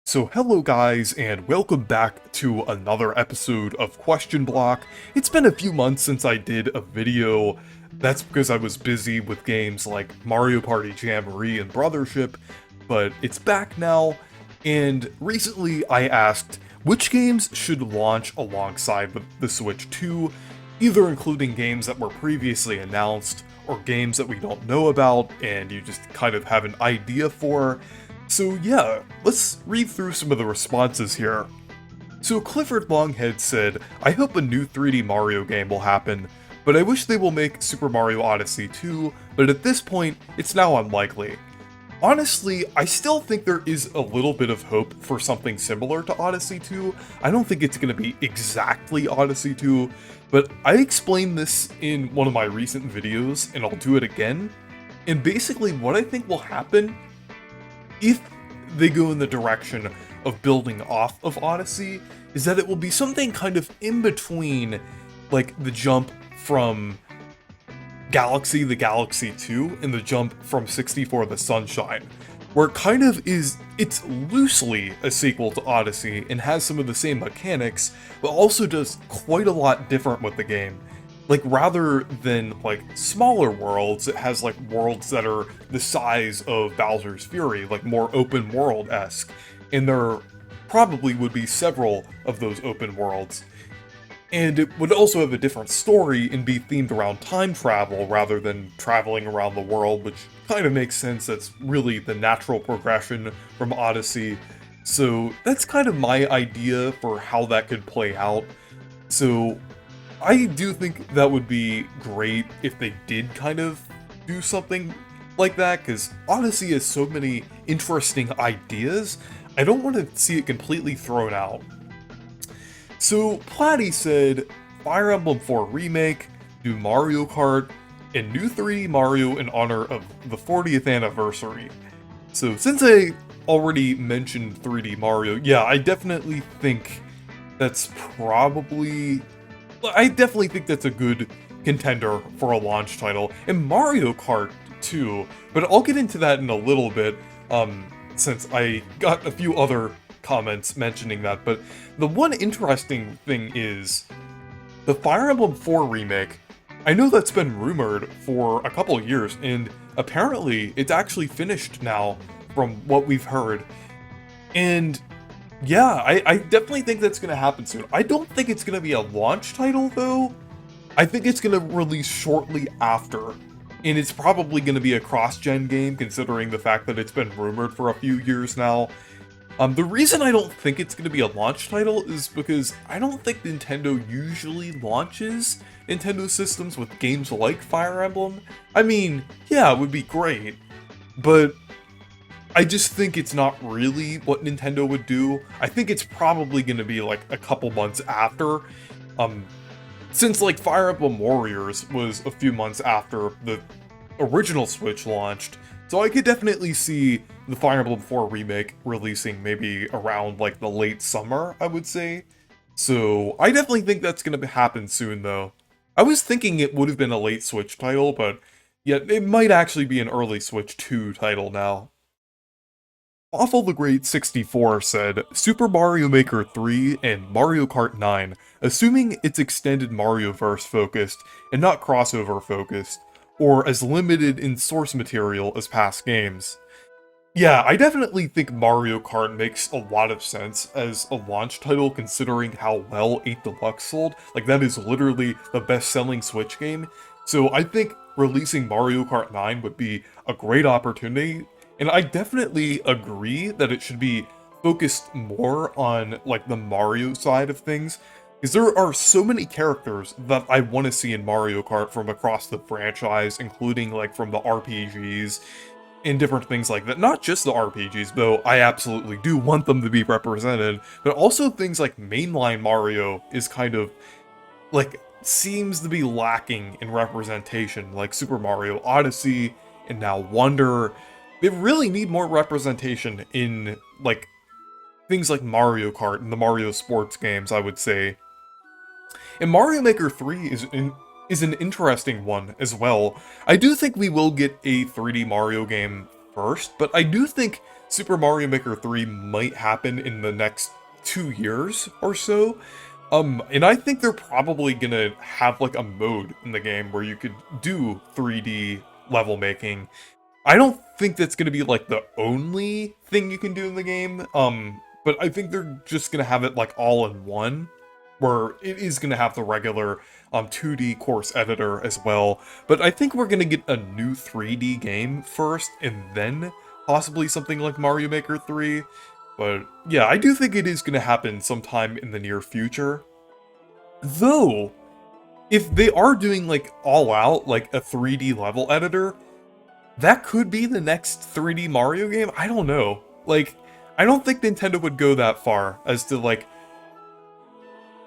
So hello guys, and welcome back to another episode of Question Block. It's been a few months since I did a video. That's because I was busy with games like Mario Party Jamboree and Brothership, but it's back now, and recently I asked which games should launch alongside with the Switch 2, either including games that were previously announced, or games that we don't know about and you just kind of have an idea for. So yeah, let's read through some of the responses here. So Clifford Longhead said, I hope a new 3D Mario game will happen, but I wish they will make Super Mario Odyssey 2, but at this point, it's now unlikely. Honestly, I still think there is a little bit of hope for something similar to Odyssey 2. I don't think it's going to be exactly Odyssey 2, but I explained this in one of my recent videos, and I'll do it again. And basically what I think will happen if they go in the direction of building off of Odyssey, is that it will be something kind of in between, like the jump from Galaxy the Galaxy 2 and the jump from 64 the Sunshine, where it kind of is, it's loosely a sequel to Odyssey and has some of the same mechanics, but also does quite a lot different with the game. Like, rather than, like, smaller worlds, it has, like, worlds that are the size of Bowser's Fury, like, more open world-esque. And there probably would be several of those open worlds. And it would also have a different story and be themed around time travel rather than traveling around the world, which kind of makes sense. That's really the natural progression from Odyssey. So that's kind of my idea for how that could play out. So I do think that would be great if they did kind of do something like that, because Odyssey has so many interesting ideas, I don't want to see it completely thrown out. So Platty said, Fire Emblem 4 Remake, do Mario Kart, and new 3D Mario in honor of the 40th anniversary. So since I already mentioned 3D Mario, yeah, I definitely think that's probably... I definitely think that's a good contender for a launch title, and Mario Kart too, but I'll get into that in a little bit, since I got a few other comments mentioning that. But the one interesting thing is, the Fire Emblem 4 remake, I know that's been rumored for a couple of years, and apparently it's actually finished now, from what we've heard, and yeah, I definitely think that's going to happen soon. I don't think it's going to be a launch title, though. I think it's going to release shortly after, and it's probably going to be a cross-gen game, considering the fact that it's been rumored for a few years now. The reason I don't think it's going to be a launch title is because I don't think Nintendo usually launches Nintendo systems with games like Fire Emblem. I mean, yeah, it would be great, but I just think it's not really what Nintendo would do. I think it's probably going to be like a couple months after, since like Fire Emblem Warriors was a few months after the original Switch launched, so I could definitely see the Fire Emblem 4 remake releasing maybe around like the late summer, I would say. So I definitely think that's going to happen soon, though. I was thinking it would have been a late Switch title, but yeah, it might actually be an early Switch 2 title now. Awful the Great 64 said, Super Mario Maker 3 and Mario Kart 9, assuming it's extended Mario-verse focused and not crossover focused, or as limited in source material as past games. Yeah, I definitely think Mario Kart makes a lot of sense as a launch title, considering how well 8 Deluxe sold. Like, that is literally the best-selling Switch game. So I think releasing Mario Kart 9 would be a great opportunity. And I definitely agree that it should be focused more on, like, the Mario side of things, because there are so many characters that I want to see in Mario Kart from across the franchise, including, like, from the RPGs and different things like that. Not just the RPGs, though I absolutely do want them to be represented, but also things like mainline Mario is kind of, like, seems to be lacking in representation, like Super Mario Odyssey and now Wonder. They really need more representation in, like, things like Mario Kart and the Mario sports games, I would say. And Mario Maker 3 is an interesting one as well. I do think we will get a 3D Mario game first, but I do think Super Mario Maker 3 might happen in the next 2 years or so. And I think they're probably gonna have like a mode in the game where you could do 3D level making. I don't think that's gonna be like the only thing you can do in the game, but I think they're just gonna have it like all in one, where it is gonna have the regular 2D course editor as well. But I think we're gonna get a new 3D game first, and then possibly something like Mario Maker 3. But yeah, I do think it is gonna happen sometime in the near future. Though, if they are doing like all out, like a 3D level editor, that could be the next 3D Mario game? I don't know. Like, I don't think Nintendo would go that far as to like...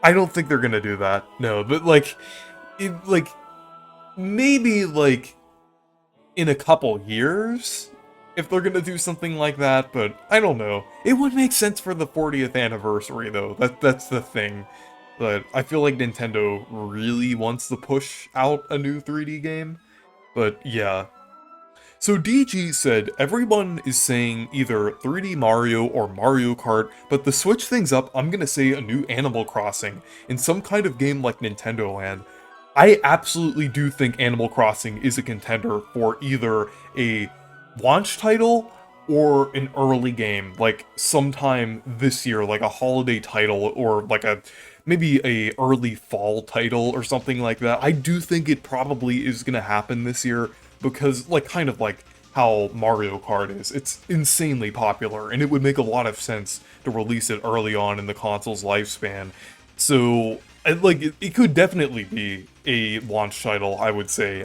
I don't think they're gonna do that. No, but like... maybe like... in a couple years? If they're gonna do something like that, but I don't know. It would make sense for the 40th anniversary though, that's the thing. But I feel like Nintendo really wants to push out a new 3D game. But yeah. So DG said, everyone is saying either 3D Mario or Mario Kart, but to switch things up, I'm gonna say a new Animal Crossing, in some kind of game like Nintendo Land. I absolutely do think Animal Crossing is a contender for either a launch title or an early game, like sometime this year, like a holiday title, or like maybe a early fall title or something like that. I do think it probably is gonna happen this year, because like kind of like how Mario Kart is. It's insanely popular, and it would make a lot of sense to release it early on in the console's lifespan. So like it could definitely be a launch title, I would say.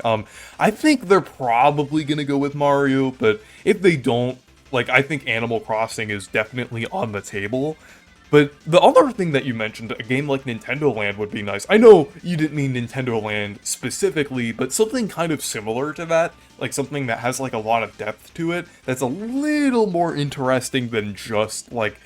I think they're probably gonna go with Mario, but if they don't, like, I think Animal Crossing is definitely on the table. But the other thing that you mentioned, a game like Nintendo Land would be nice. I know you didn't mean Nintendo Land specifically, but something kind of similar to that, like something that has like a lot of depth to it, that's a little more interesting than just like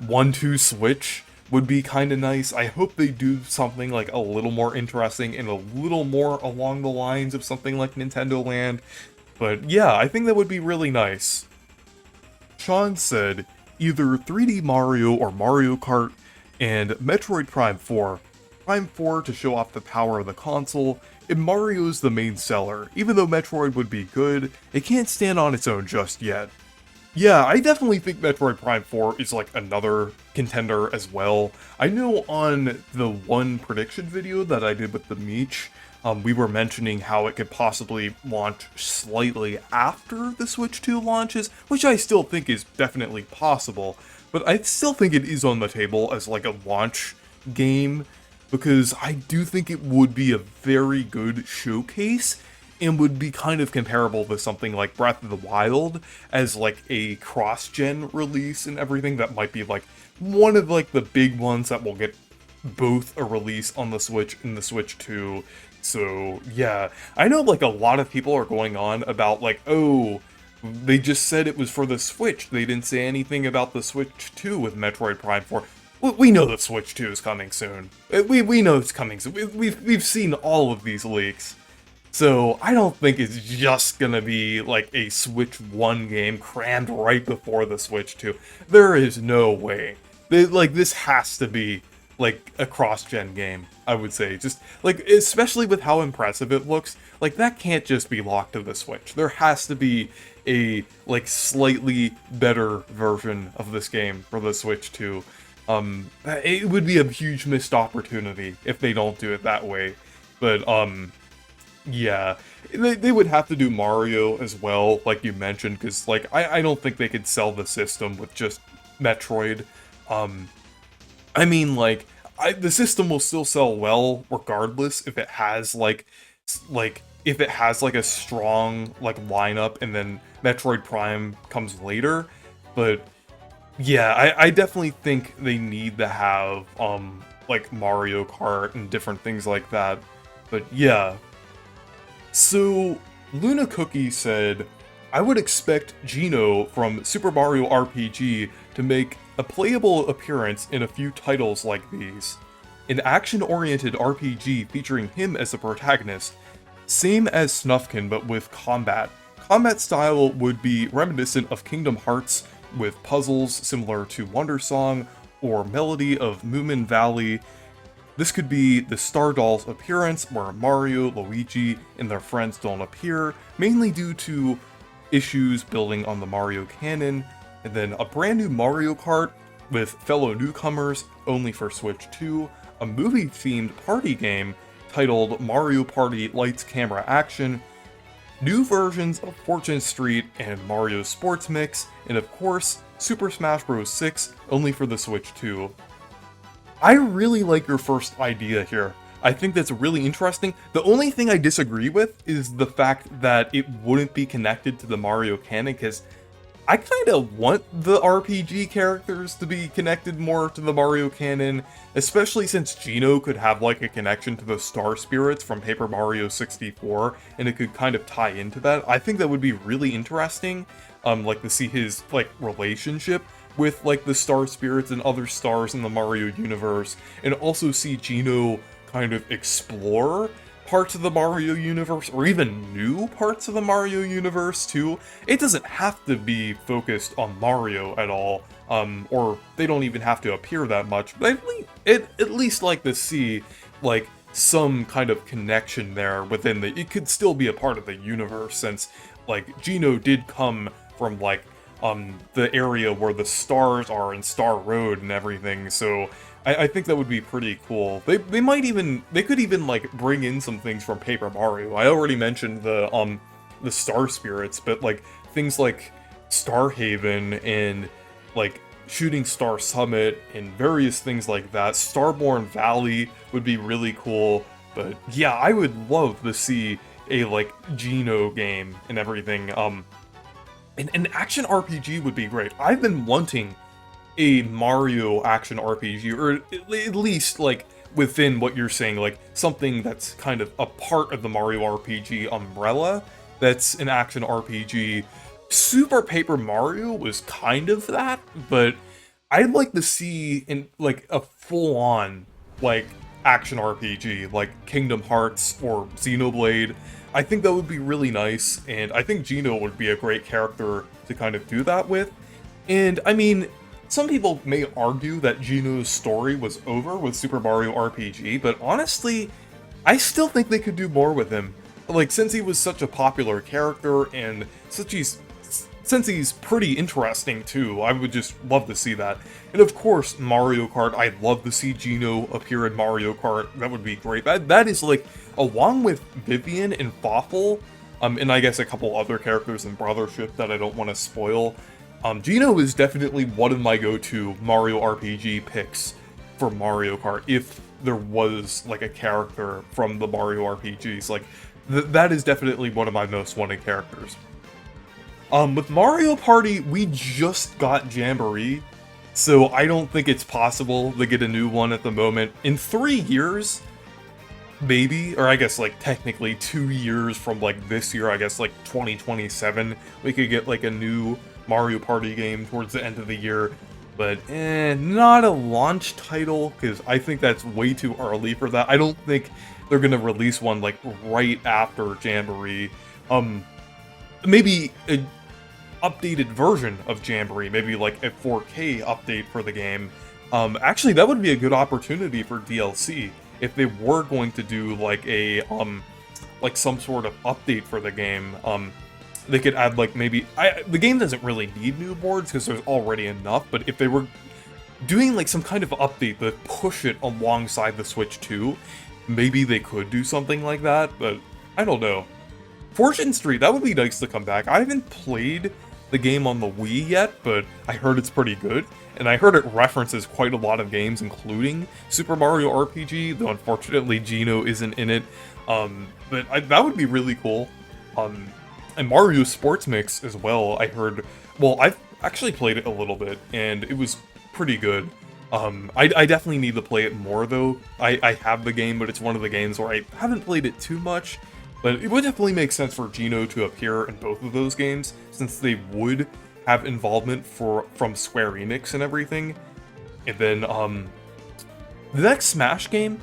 1-2 switch would be kind of nice. I hope they do something like a little more interesting and a little more along the lines of something like Nintendo Land. But yeah, I think that would be really nice. Sean said, either 3D Mario or Mario Kart, and Metroid Prime 4. Prime 4 to show off the power of the console, and Mario's the main seller. Even though Metroid would be good, it can't stand on its own just yet. Yeah, I definitely think Metroid Prime 4 is like another contender as well. I know on the one prediction video that I did with the Meech, we were mentioning how it could possibly launch slightly after the Switch 2 launches, which I still think is definitely possible, but I still think it is on the table as like a launch game, because I do think it would be a very good showcase, and would be kind of comparable to something like Breath of the Wild as like a cross-gen release and everything. That might be like one of like the big ones that will get both a release on the Switch and the Switch 2. So yeah, I know like a lot of people are going on about like, oh, they just said it was for the Switch. They didn't say anything about the Switch 2 with Metroid Prime 4. We know that Switch 2 is coming soon. We know it's coming soon. We've seen all of these leaks. So I don't think it's just gonna be like a Switch 1 game crammed right before the Switch 2. There is no way. Like, this has to be like a cross-gen game, I would say. Just like, especially with how impressive it looks, like that can't just be locked to the Switch. There has to be a like slightly better version of this game for the Switch 2. It would be a huge missed opportunity if they don't do it that way. But yeah, they would have to do Mario as well, like you mentioned, because like I don't think they could sell the system with just Metroid. I mean, like, the system will still sell well regardless if it has if it has like a strong like lineup, and then Metroid Prime comes later. But yeah, I definitely think they need to have like Mario Kart and different things like that. But yeah. So, Luna Cookie said, I would expect Geno from Super Mario RPG to make a playable appearance in a few titles like these. An action-oriented RPG featuring him as the protagonist, same as Snufkin but with combat, combat style would be reminiscent of Kingdom Hearts with puzzles similar to Wonder Song or Melody of Moomin Valley. This could be the Star Doll's appearance, where Mario, Luigi, and their friends don't appear, mainly due to issues building on the Mario canon, and then a brand new Mario Kart with fellow newcomers, only for Switch 2, a movie-themed party game titled Mario Party Lights Camera Action, new versions of Fortune Street and Mario Sports Mix, and of course, Super Smash Bros. 6, only for the Switch 2. I really like your first idea here. I think that's really interesting. The only thing I disagree with is the fact that it wouldn't be connected to the Mario canon, because I kind of want the RPG characters to be connected more to the Mario canon, especially since Geno could have like a connection to the Star Spirits from Paper Mario 64, and it could kind of tie into that. I think that would be really interesting, like to see his like relationship with like the Star Spirits and other stars in the Mario universe, and also see Geno kind of explore parts of the Mario universe, or even new parts of the Mario universe too. It doesn't have to be focused on Mario at all, or they don't even have to appear that much, but at least like to see like some kind of connection there within it could still be a part of the universe, since like Geno did come from like the area where the stars are in Star Road and everything, so I think that would be pretty cool. They could even like bring in some things from Paper Mario. I already mentioned the Star Spirits, but like things like Starhaven and like Shooting Star Summit and various things like that. Starborn Valley would be really cool, but yeah, I would love to see a like Geno game and everything. An action RPG would be great. I've been wanting a Mario action RPG, or at least like within what you're saying, like something that's kind of a part of the Mario RPG umbrella that's an action RPG. Super Paper Mario was kind of that, but I'd like to see in like a full-on like action RPG like Kingdom Hearts or Xenoblade. I think that would be really nice, and I think Geno would be a great character to kind of do that with. And I mean, some people may argue that Geno's story was over with Super Mario RPG, but honestly, I still think they could do more with him. Like, since he was such a popular character, and since he's pretty interesting too, I would just love to see that. And of course, Mario Kart, I'd love to see Geno appear in Mario Kart. That would be great. That is like, along with Vivian and Fawful, and I guess a couple other characters in Brothership that I don't want to spoil, Geno is definitely one of my go-to Mario RPG picks for Mario Kart, if there was like a character from the Mario RPGs. Like, that is definitely one of my most wanted characters. With Mario Party, we just got Jamboree, so I don't think it's possible to get a new one at the moment. In 3 years, maybe, or I guess like technically 2 years from like this year, I guess like 2027, we could get like a new Mario Party game towards the end of the year, but not a launch title, because I think that's way too early for that. I don't think they're gonna release one like right after Jamboree. Maybe an updated version of Jamboree, maybe like a 4K update for the game. Actually, that would be a good opportunity for DLC if they were going to do like a like some sort of update for the game. They could add like maybe the game doesn't really need new boards because there's already enough, but if they were doing like some kind of update that push it alongside the Switch 2, maybe they could do something like that, but I don't know. Fortune Street, that would be nice to come back. I haven't played the game on the Wii yet, but I heard it's pretty good, and I heard it references quite a lot of games, including Super Mario RPG, though unfortunately Geno isn't in it, but that would be really cool. And Mario Sports Mix as well, I heard. Well, I've actually played it a little bit, and it was pretty good. I definitely need to play it more, though. I have the game, but it's one of the games where I haven't played it too much. But it would definitely make sense for Geno to appear in both of those games, since they would have involvement from Square Enix and everything. And then, the next Smash game,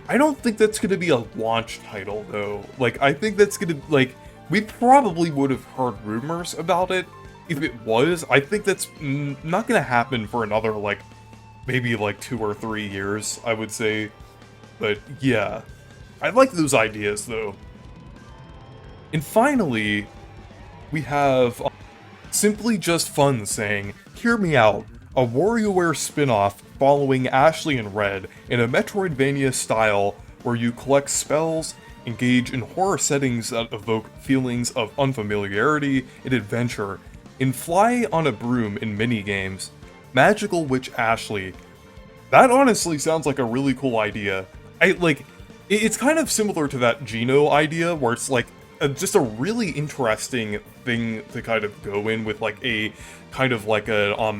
I don't think that's going to be a launch title, though. Like, I think that's going to, like, we probably would have heard rumors about it if it was. I think that's not gonna happen for another, like, maybe like 2 or 3 years, I would say. But yeah, I like those ideas though. And finally, we have Simply Just Fun saying, "Hear me out. A WarioWare spin-off following Ashley and Red in a Metroidvania style where you collect spells, engage in horror settings that evoke feelings of unfamiliarity and adventure, and fly on a broom in minigames. Magical Witch Ashley." That honestly sounds like a really cool idea. It's kind of similar to that Geno idea, where it's like just a really interesting thing to kind of go in with, like a kind of like a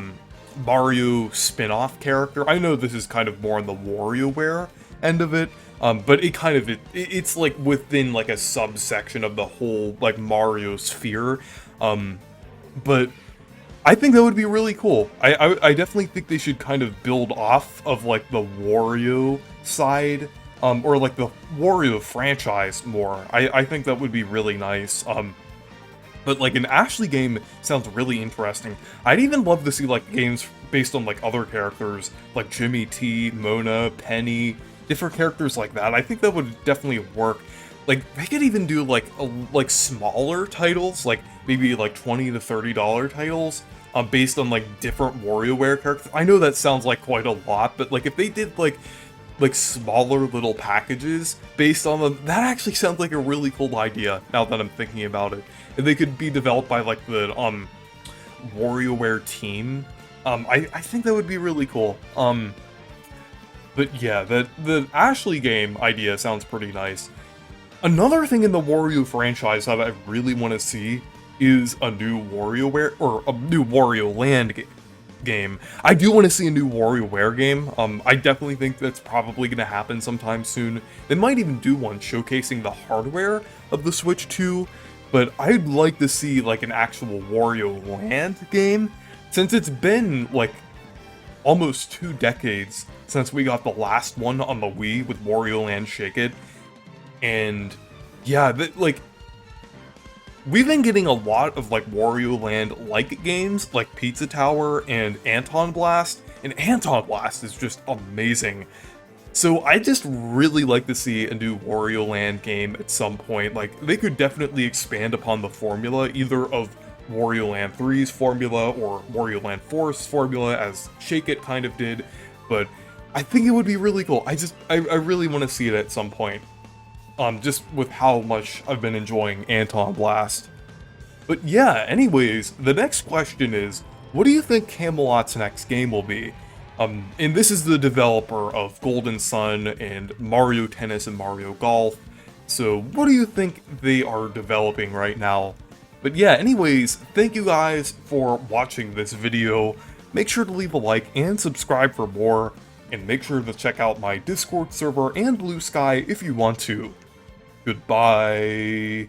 Mario spin-off character. I know this is kind of more on the WarioWare end of it, but it's like within like a subsection of the whole like Mario sphere. But I think that would be really cool. I definitely think they should kind of build off of like the Wario side, or like the Wario franchise more. I think that would be really nice. But like an Ashley game sounds really interesting. I'd even love to see like games based on like other characters, like Jimmy T, Mona, Penny, different characters like that. I think that would definitely work. Like they could even do like smaller titles, like maybe like $20 to $30 titles, based on like different WarioWare characters. I know that sounds like quite a lot, but like if they did like smaller little packages based on them, that actually sounds like a really cool idea now that I'm thinking about it. And they could be developed by like the WarioWare team. I think that would be really cool. But yeah, the Ashley game idea sounds pretty nice. Another thing in the Wario franchise that I really want to see is a new WarioWare, or a new Wario Land game. I do want to see a new WarioWare game. I definitely think that's probably going to happen sometime soon. They might even do one showcasing the hardware of the Switch 2, but I'd like to see like an actual Wario Land game, since it's been like almost 2 decades since we got the last one on the Wii with Wario Land Shake It. And yeah, we've been getting a lot of like Wario Land-like games, like Pizza Tower and Anton Blast, and Anton Blast is just amazing. So I just really like to see a new Wario Land game at some point. Like, they could definitely expand upon the formula, either of Wario Land 3's formula or Wario Land 4's formula, as Shake It kind of did, but I think it would be really cool. I really want to see it at some point. Just with how much I've been enjoying Anton Blast. But yeah, anyways, the next question is, what do you think Camelot's next game will be? And this is the developer of Golden Sun and Mario Tennis and Mario Golf, so what do you think they are developing right now? But yeah, anyways, thank you guys for watching this video. Make sure to leave a like and subscribe for more, and make sure to check out my Discord server and Blue Sky if you want to. Goodbye.